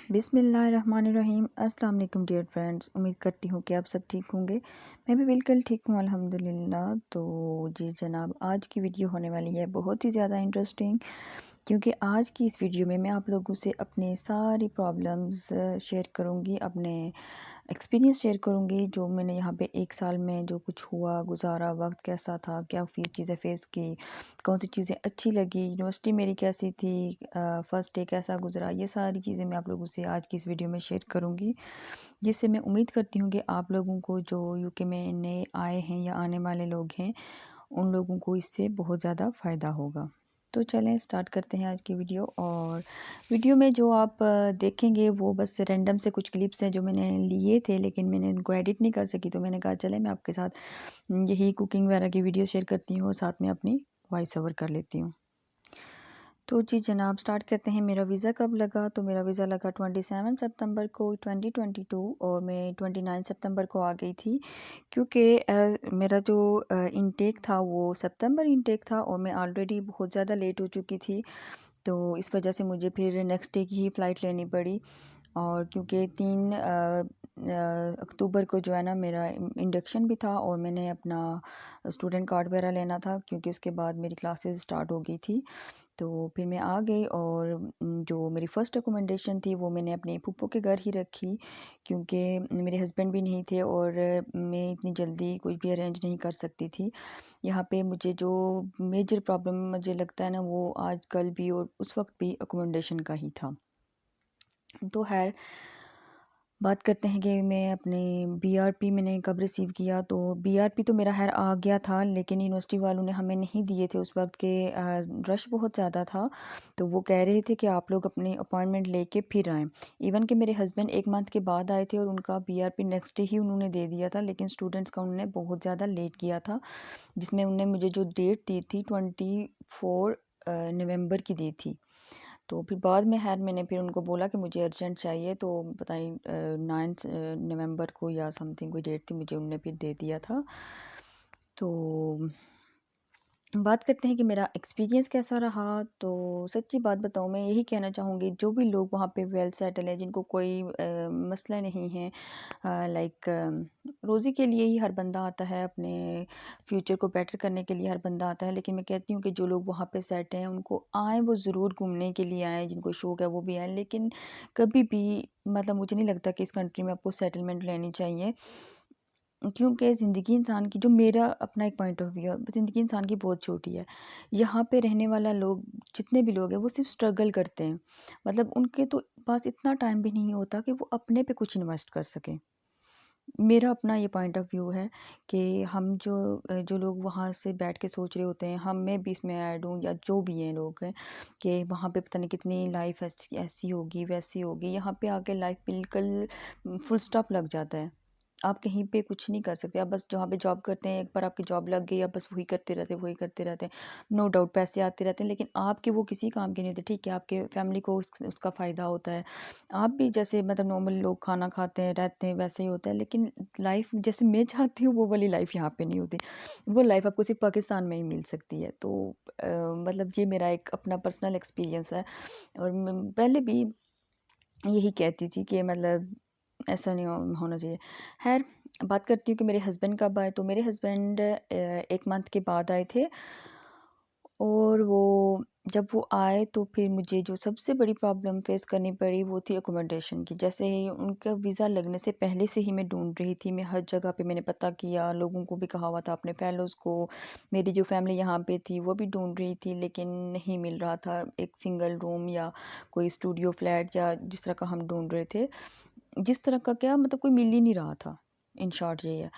बिस्मिल्लाहिर्रहमानिर्रहीम। अस्सलाम वालेकुम डियर फ्रेंड्स, उम्मीद करती हूँ कि आप सब ठीक होंगे। मैं भी बिल्कुल ठीक हूँ अल्हम्दुलिल्लाह। तो जी जनाब, आज की वीडियो होने वाली है बहुत ही ज़्यादा इंटरेस्टिंग, क्योंकि आज की इस वीडियो में मैं आप लोगों से अपने सारी प्रॉब्लम्स शेयर करूँगी, अपने एक्सपीरियंस शेयर करूँगी, जो मैंने यहाँ पे 1 साल में जो कुछ हुआ, गुजारा, वक्त कैसा था, क्या चीज़ें फ़ेस की, कौन सी चीज़ें अच्छी लगी, यूनिवर्सिटी मेरी कैसी थी, फ़र्स्ट डे कैसा गुजरा, ये सारी चीज़ें मैं आप लोगों से आज की इस वीडियो में शेयर करूँगी, जिससे मैं उम्मीद करती हूँ कि आप लोगों को जो यूके में नए आए हैं या आने वाले लोग हैं, उन लोगों को इससे बहुत ज़्यादा फ़ायदा होगा। तो चलें स्टार्ट करते हैं आज की वीडियो। और वीडियो में जो आप देखेंगे वो बस रैंडम से कुछ क्लिप्स हैं जो मैंने लिए थे, लेकिन मैंने उनको एडिट नहीं कर सकी, तो मैंने कहा चले मैं आपके साथ यही कुकिंग वगैरह की वीडियो शेयर करती हूँ और साथ में अपनी वॉइस ओवर कर लेती हूँ। तो जी जनाब, स्टार्ट करते हैं। मेरा वीज़ा कब लगा? तो मेरा वीज़ा लगा 27 सितंबर को 2022 और मैं 29 सितंबर को आ गई थी, क्योंकि मेरा जो इनटेक था वो सितंबर इनटेक था और मैं ऑलरेडी बहुत ज़्यादा लेट हो चुकी थी। तो इस वजह से मुझे फिर नेक्स्ट डे की ही फ़्लाइट लेनी पड़ी। और क्योंकि 3 अक्टूबर को जो है ना मेरा इंडक्शन भी था और मैंने अपना स्टूडेंट कार्ड वगैरह लेना था, क्योंकि उसके बाद मेरी क्लासेस स्टार्ट हो गई थी। तो फिर मैं आ गई और जो मेरी फ़र्स्ट रिकमेंडेशन थी वो मैंने अपने फूफो के घर ही रखी, क्योंकि मेरे हस्बैंड भी नहीं थे और मैं इतनी जल्दी कुछ भी अरेंज नहीं कर सकती थी। यहाँ पे मुझे जो मेजर प्रॉब्लम मुझे लगता है ना, वो आज कल भी और उस वक्त भी अकोमोडेशन का ही था। तो खैर, बात करते हैं कि मैं अपने बीआरपी मैंने कब रिसीव किया। तो बीआरपी तो मेरा खैर आ गया था, लेकिन यूनिवर्सिटी वालों ने हमें नहीं दिए थे उस वक्त के, रश बहुत ज़्यादा था। तो वो कह रहे थे कि आप लोग अपनी अपॉइंटमेंट लेके फिर आएँ। इवन कि मेरे हस्बैंड 1 मंथ के बाद आए थे और उनका बीआरपी नेक्स्ट डे ही उन्होंने दे दिया था, लेकिन स्टूडेंट्स का उन्होंने बहुत ज़्यादा लेट किया था, जिसमें उन्होंने मुझे जो डेट दी थी 24 नवंबर की दी थी। तो फिर बाद में खैर मैंने फिर उनको बोला कि मुझे अर्जेंट चाहिए, तो पता नहीं 9 नवंबर को या समथिंग कोई डेट थी, मुझे उनने फिर दे दिया था। तो बात करते हैं कि मेरा एक्सपीरियंस कैसा रहा। तो सच्ची बात बताऊँ, मैं यही कहना चाहूँगी, जो भी लोग वहाँ पे वेल सेटल हैं, जिनको कोई मसला नहीं है, लाइक रोज़ी के लिए ही हर बंदा आता है, अपने फ्यूचर को बेटर करने के लिए हर बंदा आता है, लेकिन मैं कहती हूँ कि जो लोग वहाँ पे सेट हैं उनको आएँ, वो ज़रूर घूमने के लिए आएँ, जिनको शौक़ है वो भी आएँ, लेकिन कभी भी मतलब मुझे नहीं लगता कि इस कंट्री में आपको सेटलमेंट लेनी चाहिए, क्योंकि ज़िंदगी इंसान की, जो मेरा अपना एक पॉइंट ऑफ व्यू है, ज़िंदगी इंसान की बहुत छोटी है। यहाँ पे रहने वाला लोग, जितने भी लोग हैं, वो सिर्फ स्ट्रगल करते हैं। मतलब उनके तो पास इतना टाइम भी नहीं होता कि वो अपने पे कुछ इन्वेस्ट कर सकें। मेरा अपना ये पॉइंट ऑफ व्यू है कि हम जो लोग वहाँ से बैठ के सोच रहे होते हैं, हम मैं भी इसमें ऐड हूँ या जो भी हैं लोग हैं, कि वहाँ पे पता नहीं कितनी लाइफ ऐसी ऐसी होगी वैसी होगी, यहाँ पे आके लाइफ बिल्कुल फुल स्टॉप लग जाता है। आप कहीं पे कुछ नहीं कर सकते, आप बस जहाँ पे जॉब करते हैं, एक बार आपकी जॉब लग गई, आप बस वही करते रहते हैं, वही करते रहते हैं। नो डाउट पैसे आते रहते हैं, लेकिन आपके वो किसी काम के नहीं होते। ठीक है, आपके फैमिली को उसका फ़ायदा होता है, आप भी जैसे मतलब नॉर्मल लोग खाना खाते हैं, रहते हैं, वैसे ही होता है, लेकिन लाइफ जैसे मैं चाहती हूँ वो वाली लाइफ यहाँ पे नहीं होती। वो लाइफ आपको सिर्फ पाकिस्तान में ही मिल सकती है। तो मतलब ये मेरा एक अपना पर्सनल एक्सपीरियंस है, और मैं पहले भी यही कहती थी कि मतलब ऐसा नहीं होना चाहिए। खैर, बात करती हूँ कि मेरे हस्बैंड कब आए। तो मेरे हस्बैंड 1 मंथ के बाद आए थे, और वो जब वो आए तो फिर मुझे जो सबसे बड़ी प्रॉब्लम फेस करनी पड़ी वो थी अकोमोडेशन की। जैसे ही उनका वीज़ा लगने से पहले से ही मैं ढूंढ रही थी, मैं हर जगह पे मैंने पता किया, लोगों को भी कहा हुआ था, अपने फेलोज़ को, मेरी जो फैमिली यहाँ पे थी वो भी ढूंढ रही थी, लेकिन नहीं मिल रहा था एक सिंगल रूम या कोई स्टूडियो फ्लैट या जिस तरह का हम ढूंढ रहे थे, जिस तरह का क्या मतलब कोई मिल ही नहीं रहा था। इन शॉर्ट ये है।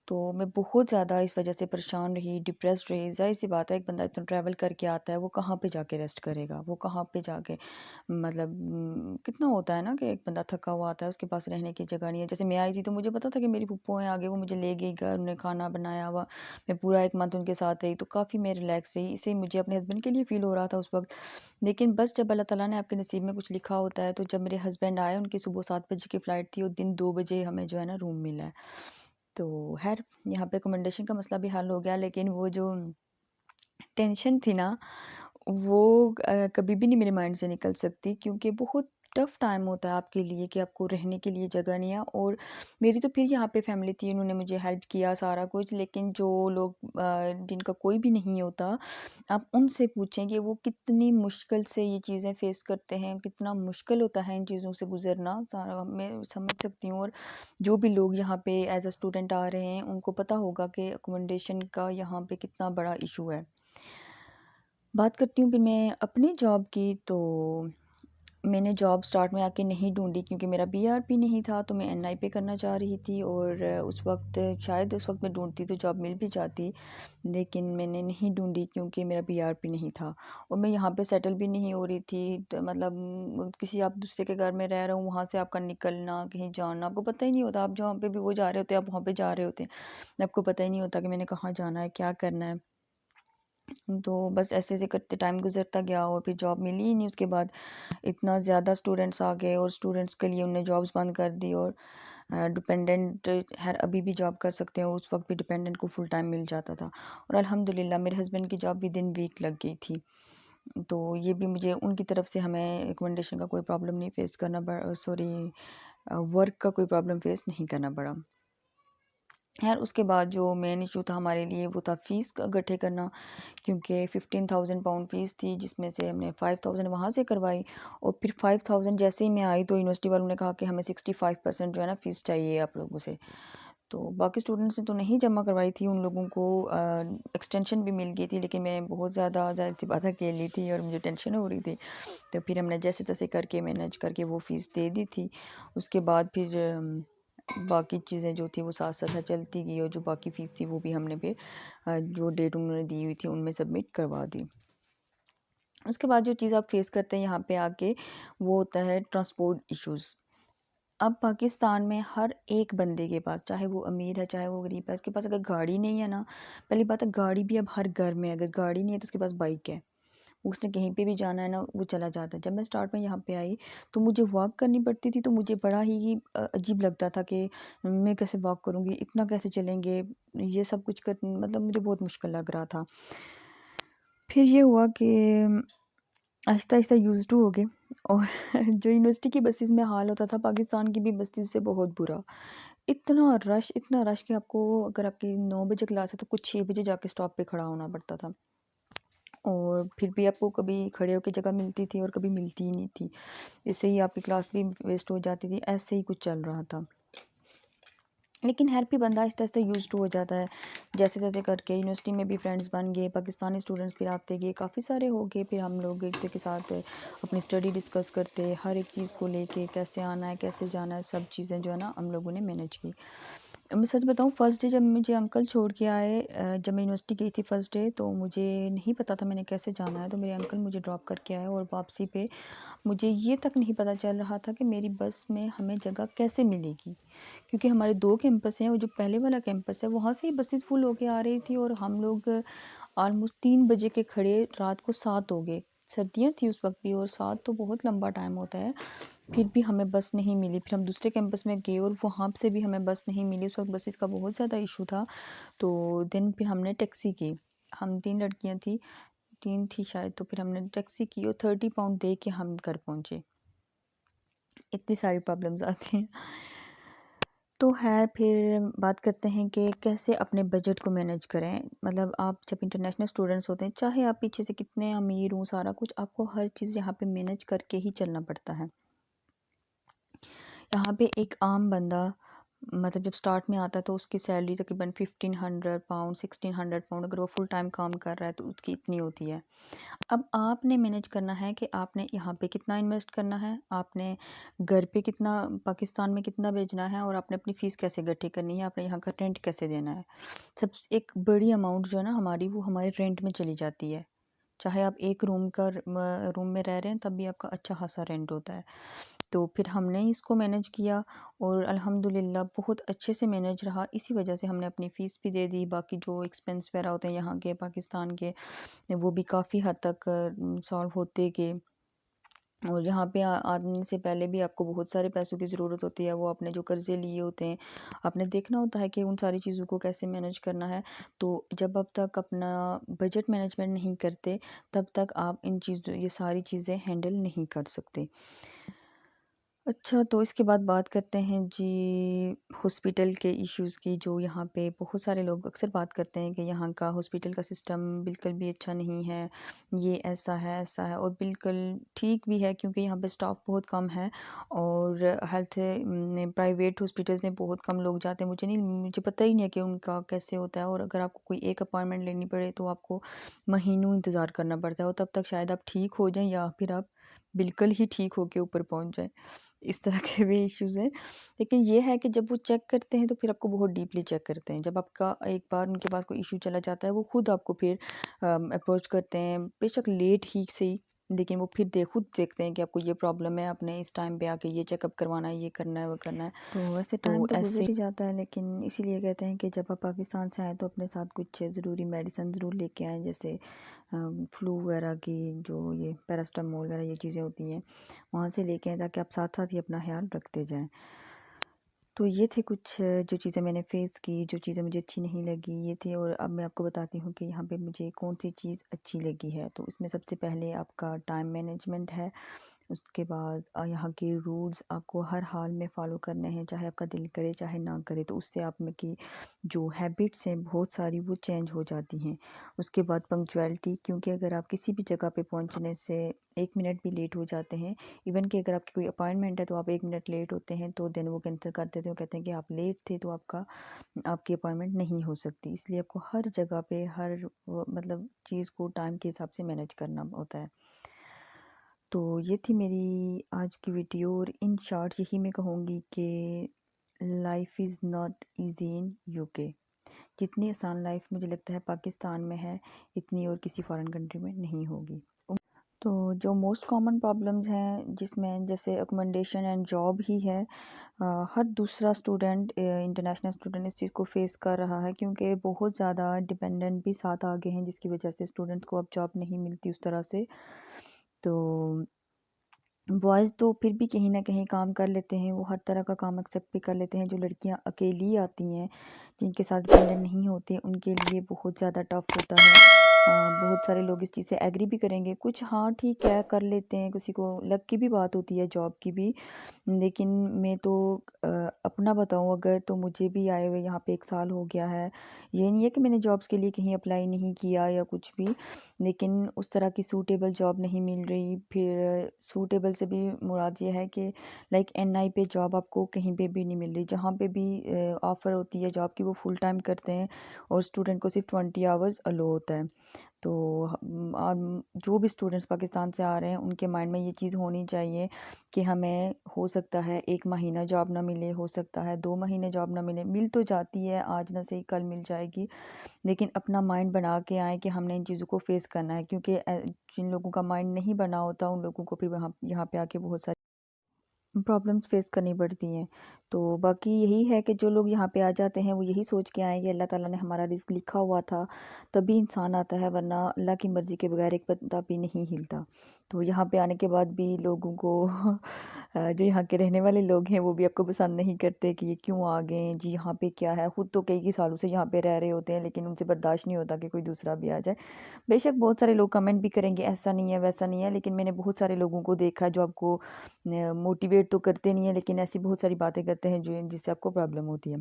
तो मैं बहुत ज़्यादा इस वजह से परेशान रही, डिप्रेस्ड रही। ज़ाहिर-सी बात है, एक बंदा इतना ट्रैवल करके आता है, वो कहाँ पे जाके रेस्ट करेगा? वो कहाँ पे जाके मतलब कितना होता है ना कि एक बंदा थका हुआ आता है, उसके पास रहने की जगह नहीं है। जैसे मैं आई थी तो मुझे पता था कि मेरी फूफो हैं आगे, वो मुझे ले गई घर, उन्होंने खाना बनाया हुआ, मैं पूरा 1 मंथ उनके साथ रही, तो काफ़ी मैं रिलैक्स रही। इससे मुझे अपने हस्बैंड के लिए फ़ील हो रहा था उस वक़्त। लेकिन बस जब अल्लाह ताला ने आपके नसीब में कुछ लिखा होता है, तो जब मेरे हस्बैंड आए, उनकी सुबह 7 बजे की फ़्लाइट थी और दिन 2 बजे हमें जो है ना रूम मिला है। तो ख़ैर, यहाँ पे अकोमोडेशन का मसला भी हल हो गया, लेकिन वो जो टेंशन थी ना, वो कभी भी नहीं मेरे माइंड से निकल सकती, क्योंकि बहुत टफ़ टाइम होता है आपके लिए कि आपको रहने के लिए जगह नहीं है। और मेरी तो फिर यहाँ पे फैमिली थी, उन्होंने मुझे हेल्प किया सारा कुछ। लेकिन जो लोग जिनका कोई भी नहीं होता, आप उनसे पूछें कि वो कितनी मुश्किल से ये चीज़ें फ़ेस करते हैं, कितना मुश्किल होता है इन चीज़ों से गुज़रना, सारा मैं समझ सकती हूँ। और जो भी लोग यहाँ पे एज़ अ स्टूडेंट आ रहे हैं, उनको पता होगा कि अकोमोडेशन का यहाँ पे कितना बड़ा इशू है। बात करती हूँ फिर मैं अपनी जॉब की, तो मैंने जॉब स्टार्ट में आके नहीं ढूँढी क्योंकि मेरा बीआरपी नहीं था, तो मैं एनआई पे करना चाह रही थी। और उस वक़्त शायद उस वक़्त मैं ढूँढती तो जॉब मिल भी जाती, लेकिन मैंने नहीं ढूँढी क्योंकि मेरा बीआरपी नहीं था। और मैं यहाँ पे सेटल भी नहीं हो रही थी, मतलब किसी आप दूसरे के घर में रह रहा हूँ, वहाँ से आपका निकलना, कहीं जाना, आपको पता ही नहीं होता। आप जहाँ पे भी वो जा रहे होते हैं, आप वहाँ पे जा रहे होते हैं। आपको पता ही नहीं होता कि मैंने कहाँ जाना है, क्या करना है। तो बस ऐसे-ऐसे करते टाइम गुज़रता गया और फिर जॉब मिली ही नहीं उसके बाद। इतना ज़्यादा स्टूडेंट्स आ गए और स्टूडेंट्स के लिए उन्होंने जॉब्स बंद कर दी। और डिपेंडेंट हर अभी भी जॉब कर सकते हैं, और उस वक्त भी डिपेंडेंट को फुल टाइम मिल जाता था। और अल्हम्दुलिल्लाह मेरे हस्बैंड की जॉब विद इन वीक लग गई थी। तो ये भी मुझे उनकी तरफ से हमें रिकमेंडेशन का कोई प्रॉब्लम नहीं फेस करना पड़ा, सॉरी वर्क का कोई प्रॉब्लम फेस नहीं करना पड़ा। खैर उसके बाद जो मेन इशू था हमारे लिए वो था फ़ीस का इकट्ठे करना, क्योंकि 15,000 पाउंड फ़ीस थी, जिसमें से हमने 5,000 वहाँ से करवाई। और फिर 5,000 जैसे ही मैं आई तो यूनिवर्सिटी वालों ने कहा कि हमें 65% जो है ना फ़ीस चाहिए आप लोगों से। तो बाकी स्टूडेंट्स ने तो नहीं जमा करवाई थी, उन लोगों को एक्सटेंशन भी मिल गई थी, लेकिन मैं बहुत ज़्यादा ज़ाहिर सी बात अकेली थी और मुझे टेंशन हो रही थी। तो फिर हमने जैसे तैसे करके मैनेज करके वो फ़ीस दे दी थी। उसके बाद फिर बाकी चीज़ें जो थी वो साथ साथ चलती गई, और जो बाकी फ़ीस थी वो भी हमने फिर जो डेट उन्होंने दी हुई थी उनमें सबमिट करवा दी। उसके बाद जो चीज़ आप फेस करते हैं यहाँ पे आके, वो होता है ट्रांसपोर्ट इश्यूज़। अब पाकिस्तान में हर एक बंदे के पास, चाहे वो अमीर है चाहे वो गरीब है, उसके पास अगर गाड़ी नहीं है ना, पहली बात है गाड़ी भी अब हर घर में है। अगर गाड़ी नहीं है तो उसके पास बाइक है, उसने कहीं पे भी जाना है ना वो चला जाता है। जब मैं स्टार्ट में यहाँ पे आई तो मुझे वॉक करनी पड़ती थी, तो मुझे बड़ा ही अजीब लगता था कि मैं कैसे वॉक करूँगी, इतना कैसे चलेंगे, ये सब कुछ कर, मतलब मुझे बहुत मुश्किल लग रहा था। फिर ये हुआ कि आहिस्ता-आहिस्ता यूज़्ड टू हो गए। और जो यूनिवर्सिटी की बसेस में हाल होता था, पाकिस्तान की भी बसेस से बहुत बुरा। इतना रश कि आपको अगर आपकी 9 बजे क्लास है तो कुछ 6 बजे जाके स्टॉप पे खड़ा होना पड़ता था। और फिर भी आपको कभी खड़े होके जगह मिलती थी और कभी मिलती ही नहीं थी। इससे ही आपकी क्लास भी वेस्ट हो जाती थी, ऐसे ही कुछ चल रहा था। लेकिन हर भी बंदा आहिस्ता-आहिस्ता यूज़्ड टू हो जाता है। जैसे-जैसे करके यूनिवर्सिटी में भी फ्रेंड्स बन गए, पाकिस्तानी स्टूडेंट्स फिर आते गए, काफ़ी सारे हो गए। फिर हम लोग एक-दूसरे के साथ अपनी स्टडी डिस्कस करते, हर एक चीज़ को लेके कैसे आना है, कैसे जाना है, सब चीज़ें जो है ना हम लोगों ने मैनेज की। मैं सच बताऊँ, फर्स्ट डे जब मुझे अंकल छोड़ के आए, जब मैं यूनिवर्सिटी गई थी फर्स्ट डे, तो मुझे नहीं पता था मैंने कैसे जाना है। तो मेरे अंकल मुझे ड्रॉप करके आए, और वापसी पे मुझे ये तक नहीं पता चल रहा था कि मेरी बस में हमें जगह कैसे मिलेगी। क्योंकि हमारे 2 कैंपस हैं, और जो पहले वाला कैंपस है वहाँ से ही बसेस फुल होके आ रही थी, और हम लोग ऑलमोस्ट 3 बजे के खड़े रात को 7 हो गए। सर्दियाँ थी उस वक़्त भी, और 7 तो बहुत लंबा टाइम होता है। फिर भी हमें बस नहीं मिली। फिर हम दूसरे कैंपस में गए और वहाँ से भी हमें बस नहीं मिली। उस वक़्त बसेस का बहुत ज़्यादा इशू था। तो देन फिर हमने टैक्सी की। हम 3 लड़कियाँ थी, 3 थी शायद, तो फिर हमने टैक्सी की और 30 पाउंड दे के हम घर पहुँचे। इतनी सारी प्रॉब्लम्स आती हैं। तो ख़ैर फिर बात करते हैं कि कैसे अपने बजट को मैनेज करें। मतलब आप जब इंटरनेशनल स्टूडेंट्स होते हैं, चाहे आप पीछे से कितने अमीर हों, सारा कुछ आपको हर चीज़ यहाँ पे मैनेज करके ही चलना पड़ता है। यहाँ पे एक आम बंदा, मतलब जब स्टार्ट में आता है तो उसकी सैलरी तकरीबन 1500 पाउंड, 1600 पाउंड, अगर वो फुल टाइम काम कर रहा है तो उसकी इतनी होती है। अब आपने मैनेज करना है कि आपने यहाँ पे कितना इन्वेस्ट करना है, आपने घर पे कितना, पाकिस्तान में कितना भेजना है, और आपने अपनी फ़ीस कैसे इकट्ठी करनी है, आपने यहाँ का रेंट कैसे देना है। सब एक बड़ी अमाउंट जो है ना हमारी, वो हमारे रेंट में चली जाती है। चाहे आप एक रूम में रह रहे हैं तब भी आपका अच्छा खासा रेंट होता है। तो फिर हमने इसको मैनेज किया, और अल्हम्दुलिल्लाह बहुत अच्छे से मैनेज रहा। इसी वजह से हमने अपनी फ़ीस भी दे दी, बाकी जो एक्सपेंस वगैरह होते हैं यहाँ के पाकिस्तान के, वो भी काफ़ी हद तक सॉल्व होते गए। और यहाँ पे आने से पहले भी आपको बहुत सारे पैसों की ज़रूरत होती है, वो आपने जो कर्ज़े लिए होते हैं, आपने देखना होता है कि उन सारी चीज़ों को कैसे मैनेज करना है। तो जब अब तक अपना बजट मैनेजमेंट नहीं करते, तब तक आप ये सारी चीज़ें हैंडल नहीं कर सकते। अच्छा, तो इसके बाद बात करते हैं जी हॉस्पिटल के इश्यूज़ की। जो यहाँ पे बहुत सारे लोग अक्सर बात करते हैं कि यहाँ का हॉस्पिटल का सिस्टम बिल्कुल भी अच्छा नहीं है, ये ऐसा है और बिल्कुल ठीक भी है क्योंकि यहाँ पे स्टाफ बहुत कम है और हेल्थ में प्राइवेट हॉस्पिटल्स में बहुत कम लोग जाते हैं। मुझे पता ही नहीं है कि उनका कैसे होता है और अगर आपको कोई एक अपॉइंटमेंट लेनी पड़े तो आपको महीनों इंतज़ार करना पड़ता है और तब तक शायद आप ठीक हो जाएँ या फिर आप बिल्कुल ही ठीक होके ऊपर पहुँच जाएँ। इस तरह के भी इश्यूज़ हैं। लेकिन ये है कि जब वो चेक करते हैं तो फिर आपको बहुत डीपली चेक करते हैं। जब आपका एक बार उनके पास कोई इश्यू चला जाता है वो खुद आपको फिर अप्रोच करते हैं, बेशक लेट ही सही, लेकिन वो फिर खुद देखते हैं कि आपको ये प्रॉब्लम है, आपने इस टाइम पे आके ये चेकअप करवाना है, ये करना है, वो करना है। तो वैसे टाइम तो गुज़र ही जाता है, लेकिन इसीलिए कहते हैं कि जब आप पाकिस्तान से आएँ तो अपने साथ कुछ ज़रूरी मेडिसिन ज़रूर लेके आएँ, जैसे फ्लू वगैरह की, जो ये पैरासिटामोल वगैरह ये चीज़ें होती हैं, वहाँ से लेके आएँ ताकि आप साथ-साथ ही अपना ख़्याल रखते जाएँ। तो ये थे कुछ जो चीज़ें मैंने फ़ेस की, जो चीज़ें मुझे अच्छी नहीं लगी, ये थी। और अब मैं आपको बताती हूँ कि यहाँ पे मुझे कौन-सी चीज़ अच्छी लगी है। तो इसमें सबसे पहले आपका टाइम मैनेजमेंट है। उसके बाद यहाँ के रूल्स आपको हर हाल में फ़ॉलो करने हैं, चाहे आपका दिल करे चाहे ना करे। तो उससे आप में की जो हैबिट्स हैं बहुत सारी वो चेंज हो जाती हैं। उसके बाद पंक्चुअलिटी, क्योंकि अगर आप किसी भी जगह पे पहुँचने से 1 मिनट भी लेट हो जाते हैं, इवन कि अगर आपकी कोई अपॉइंटमेंट है तो आप 1 मिनट लेट होते हैं तो देन वो कैंसिल कर देते हैं। वो कहते हैं कि आप लेट थे तो आपकी अपॉइंटमेंट नहीं हो सकती। इसलिए आपको हर जगह पे हर मतलब चीज़ को टाइम के हिसाब से मैनेज करना होता है। तो ये थी मेरी आज की वीडियो और इन शॉर्ट यही मैं कहूँगी कि life is not easy in UK. जितनी आसान लाइफ मुझे लगता है पाकिस्तान में है, इतनी और किसी फॉरेन कंट्री में नहीं होगी। तो जो मोस्ट कॉमन प्रॉब्लम्स हैं जिसमें जैसे अकोमोडेशन एंड जॉब ही है, हर दूसरा स्टूडेंट इंटरनेशनल स्टूडेंट इस चीज़ को फेस कर रहा है क्योंकि बहुत ज़्यादा डिपेंडेंट भी साथ आ गए हैं, जिसकी वजह से स्टूडेंट्स को अब जॉब नहीं मिलती उस तरह से। तो बॉयज़ तो फिर भी कहीं न कहीं काम कर लेते हैं, वो हर तरह का काम एक्सेप्ट भी कर लेते हैं। जो लड़कियां अकेली आती हैं, जिनके साथ डिपेंडेंट नहीं होते, उनके लिए बहुत ज़्यादा टफ़ होता है। बहुत सारे लोग इस चीज़ से एग्री भी करेंगे, कुछ हाँ ठीक है कर लेते हैं, किसी को लक की भी बात होती है, जॉब की भी। लेकिन मैं तो अपना बताऊँ अगर, तो मुझे भी आए हुए यहाँ पे 1 साल हो गया है। ये नहीं है कि मैंने जॉब्स के लिए कहीं अप्लाई नहीं किया या कुछ भी, लेकिन उस तरह की सूटेबल जॉब नहीं मिल रही। फिर सूटेबल से भी मुराद ये है कि लाइक एनआई पे जॉब आपको कहीं पे भी नहीं मिल रही। जहाँ पे भी ऑफ़र होती है जॉब की वो फुल टाइम करते हैं और स्टूडेंट को सिर्फ 20 आवर्स अलो होता है। तो जो भी स्टूडेंट्स पाकिस्तान से आ रहे हैं उनके माइंड में ये चीज़ होनी चाहिए कि हमें हो सकता है 1 महीना जॉब ना मिले, हो सकता है 2 महीने जॉब ना मिले, मिल तो जाती है, आज ना सही कल मिल जाएगी। लेकिन अपना माइंड बना के आएँ कि हमने इन चीज़ों को फ़ेस करना है, क्योंकि जिन लोगों का माइंड नहीं बना होता उन लोगों को फिर वहाँ यहाँ पे आके बहुत सारी प्रॉब्लम्स फेस करनी पड़ती हैं। तो बाकी यही है कि जो लोग यहाँ पे आ जाते हैं वो यही सोच के आए कि अल्लाह ताला ने हमारा रिज़्क लिखा हुआ था तभी इंसान आता है, वरना अल्लाह की मर्ज़ी के बगैर एक पत्ता भी नहीं हिलता। तो यहाँ पे आने के बाद भी लोगों को जो यहाँ के रहने वाले लोग हैं वो भी आपको पसंद नहीं करते कि ये क्यों आ गए हैं जी, यहाँ पे क्या है। खुद तो कई सालों से यहाँ पे रह रहे होते हैं लेकिन उनसे बर्दाश्त नहीं होता कि कोई दूसरा भी आ जाए। बेशक बहुत सारे लोग कमेंट भी करेंगे ऐसा नहीं है वैसा नहीं है, लेकिन मैंने बहुत सारे लोगों को देखा है जो आपको मोटिवेट तो करते नहीं है, लेकिन ऐसी बहुत सारी बातें करते हैं जो जिससे आपको प्रॉब्लम होती है।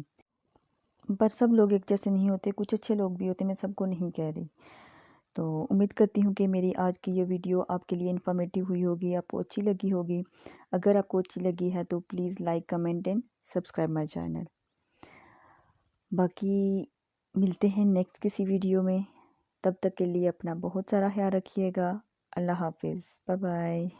पर सब लोग एक जैसे नहीं होते, कुछ अच्छे लोग भी होते हैं, मैं सबको नहीं कह रही। तो उम्मीद करती हूँ कि मेरी आज की ये वीडियो आपके लिए इन्फॉर्मेटिव हुई होगी, आपको अच्छी लगी होगी। अगर आपको अच्छी लगी है तो please like comment and subscribe my channel. बाकी मिलते हैं नेक्स्ट किसी वीडियो में, तब तक के लिए अपना बहुत सारा ख्याल रखिएगा। अल्लाह हाफिज़, बाय बाय।